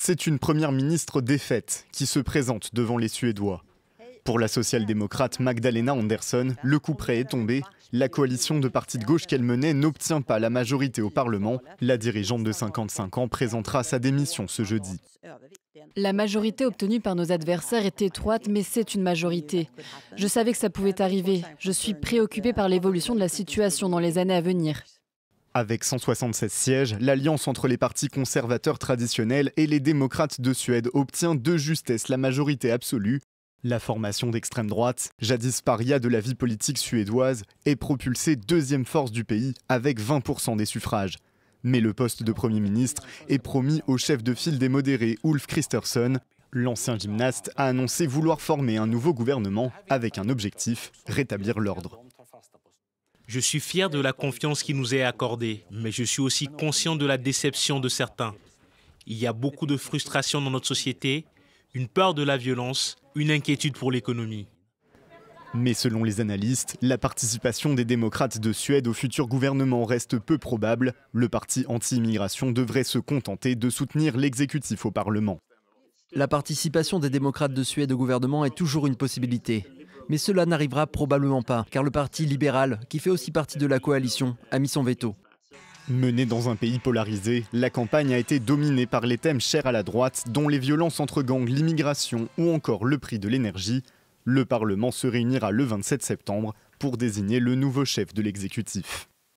C'est une première ministre défaite qui se présente devant les Suédois. Pour la social-démocrate Magdalena Andersson, le coup près est tombé. La coalition de partis de gauche qu'elle menait n'obtient pas la majorité au Parlement. La dirigeante de 55 ans présentera sa démission ce jeudi. La majorité obtenue par nos adversaires est étroite, mais c'est une majorité. Je savais que ça pouvait arriver. Je suis préoccupée par l'évolution de la situation dans les années à venir. Avec 176 sièges, l'alliance entre les partis conservateurs traditionnels et les démocrates de Suède obtient de justesse la majorité absolue. La formation d'extrême droite, jadis paria de la vie politique suédoise, est propulsée deuxième force du pays avec 20% des suffrages. Mais le poste de Premier ministre est promis au chef de file des modérés Ulf Kristersson. L'ancien gymnaste a annoncé vouloir former un nouveau gouvernement avec un objectif, rétablir l'ordre. Je suis fier de la confiance qui nous est accordée, mais je suis aussi conscient de la déception de certains. Il y a beaucoup de frustration dans notre société, une peur de la violence, une inquiétude pour l'économie. Mais selon les analystes, la participation des démocrates de Suède au futur gouvernement reste peu probable. Le parti anti-immigration devrait se contenter de soutenir l'exécutif au Parlement. La participation des démocrates de Suède au gouvernement est toujours une possibilité. Mais cela n'arrivera probablement pas, car le parti libéral, qui fait aussi partie de la coalition, a mis son veto. Menée dans un pays polarisé, la campagne a été dominée par les thèmes chers à la droite, dont les violences entre gangs, l'immigration ou encore le prix de l'énergie. Le Parlement se réunira le 27 septembre pour désigner le nouveau chef de l'exécutif.